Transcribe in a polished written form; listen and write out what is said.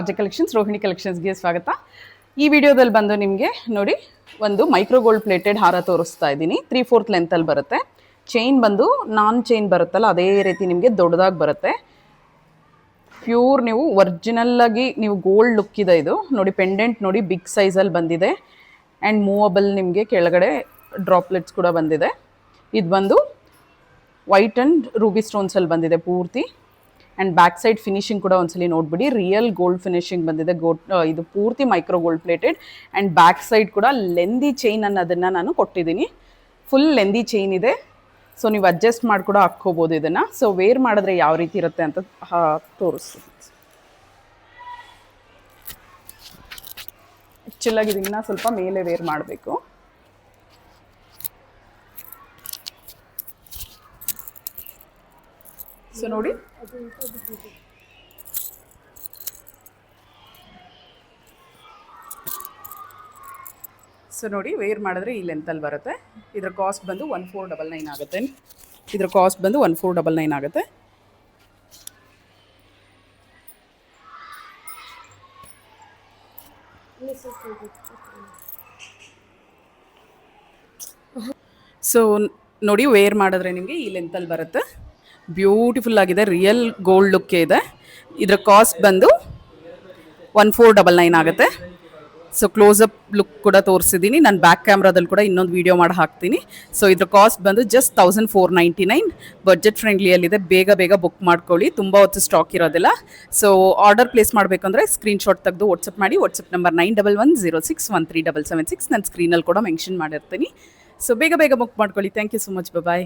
ರಾಜ್ಯ ಕಲೆಕ್ಷನ್ಸ್ ರೋಹಿಣಿ ಕಲೆಕ್ಷನ್ಸ್ಗೆ ಸ್ವಾಗತ. ಈ ವಿಡಿಯೋದಲ್ಲಿ ಬಂದು ನಿಮಗೆ ನೋಡಿ ಒಂದು ಮೈಕ್ರೋ ಗೋಲ್ಡ್ ಪ್ಲೇಟೆಡ್ ಹಾರ ತೋರಿಸ್ತಾ ಇದ್ದೀನಿ. 3/4 ಲೆಂತಲ್ಲಿ ಬರುತ್ತೆ. ಚೈನ್ ಬಂದು ನಾನ್ ಚೈನ್ ಬರುತ್ತಲ್ಲ ಅದೇ ರೀತಿ ನಿಮಗೆ ದೊಡ್ಡದಾಗಿ ಬರುತ್ತೆ. ಪ್ಯೂರ್ ನೀವು ಒರಿಜಿನಲ್ ಆಗಿ ನೀವು ಗೋಲ್ಡ್ ಲುಕ್ ಇದೆ ಇದು ನೋಡಿ. ಪೆಂಡೆಂಟ್ ನೋಡಿ ಬಿಗ್ ಸೈಜಲ್ಲಿ ಬಂದಿದೆ ಆ್ಯಂಡ್ ಮೂವಬಲ್ ನಿಮಗೆ ಕೆಳಗಡೆ ಡ್ರಾಪ್ಲೆಟ್ಸ್ ಕೂಡ ಬಂದಿದೆ. ಇದು ಬಂದು ವೈಟ್ ಆ್ಯಂಡ್ ರೂಬಿ ಸ್ಟೋನ್ಸಲ್ಲಿ ಬಂದಿದೆ ಪೂರ್ತಿ. ಆ್ಯಂಡ್ ಬ್ಯಾಕ್ ಸೈಡ್ ಫಿನಿಶಿಂಗ್ ಕೂಡ ಒಂದ್ಸಲಿ ನೋಡ್ಬಿಡಿ. ರಿಯಲ್ ಗೋಲ್ಡ್ ಫಿನಿಶಿಂಗ್ ಬಂದಿದೆ. ಇದು ಪೂರ್ತಿ micro gold plated and back side ಕೂಡ ಲೆಂದಿ ಚೈನ್ ಅನ್ನೋದನ್ನು ನಾನು ಕೊಟ್ಟಿದ್ದೀನಿ. ಫುಲ್ ಲೆಂದಿ ಚೈನ್ ಇದೆ. ಸೊ ನೀವು ಅಡ್ಜಸ್ಟ್ ಮಾಡಿ ಕೂಡ ಹಾಕ್ಕೋಬೋದು ಇದನ್ನು. ಸೊ ವೇರ್ ಮಾಡಿದ್ರೆ ಯಾವ ರೀತಿ ಇರುತ್ತೆ ಅಂತ ತೋರಿಸ್ತೀನಿ. ಆ್ಯಕ್ಚುಲಾಗಿ ಇದನ್ನು ಸ್ವಲ್ಪ ಮೇಲೆ ವೇರ್ ಮಾಡಬೇಕು. ಸೊ ನೋಡಿ ವೇರ್ ಮಾಡಿದ್ರೆ ಈ ಲೆಂತಲ್ಲಿ ಬರುತ್ತೆ. ಇದರ ಕಾಸ್ಟ್ ಬಂದು 1499 ಆಗುತ್ತೆ. ಇದರ ಕಾಸ್ಟ್ ಬಂದು 1499 ಆಗುತ್ತೆ. ಸೊ ನೋಡಿ ವೇರ್ ಮಾಡಿದ್ರೆ ನಿಮಗೆ ಈ ಲೆಂತಲ್ಲಿ ಬರುತ್ತೆ. ಬ್ಯೂಟಿಫುಲ್ ಆಗಿದೆ. ರಿಯಲ್ ಗೋಲ್ಡ್ ಲುಕ್ ಇದೆ. ಇದರ ಕಾಸ್ಟ್ ಬಂದು 1499 ಆಗುತ್ತೆ. ಸೊ ಕ್ಲೋಸಪ್ ಲುಕ್ ಕೂಡ ತೋರಿಸಿದ್ದೀನಿ. ನಾನು ಬ್ಯಾಕ್ ಕ್ಯಾಮ್ರಾದಲ್ಲಿ ಕೂಡ ಇನ್ನೊಂದು ವೀಡಿಯೋ ಮಾಡಿ ಹಾಕ್ತೀನಿ. ಸೊ ಇದ್ರ ಕಾಸ್ಟ್ ಬಂದು ಜಸ್ಟ್ 1499. ಬಡ್ಜೆಟ್ ಫ್ರೆಂಡ್ಲಿಯಲ್ಲಿದೆ. ಬೇಗ ಬುಕ್ ಮಾಡ್ಕೊಳ್ಳಿ. ತುಂಬ ಹೊತ್ತು ಸ್ಟಾಕ್ ಇರೋದಿಲ್ಲ. ಸೊ ಆರ್ಡರ್ ಪ್ಲೇಸ್ ಮಾಡಬೇಕಂದ್ರೆ ಸ್ಕ್ರೀನ್ಶಾಟ್ ತೆಗೆದು ವಾಟ್ಸಪ್ ಮಾಡಿ. ವಾಟ್ಸಪ್ ನಂಬರ್ 9110613776 ನಾನು ಸ್ಕ್ರೀನಲ್ಲಿ ಕೂಡ ಮೆನ್ಷನ್ ಮಾಡಿರ್ತೀನಿ. ಸೊ ಬೇಗ ಬುಕ್ ಮಾಡ್ಕೊಳ್ಳಿ. Thank you so much. Bye.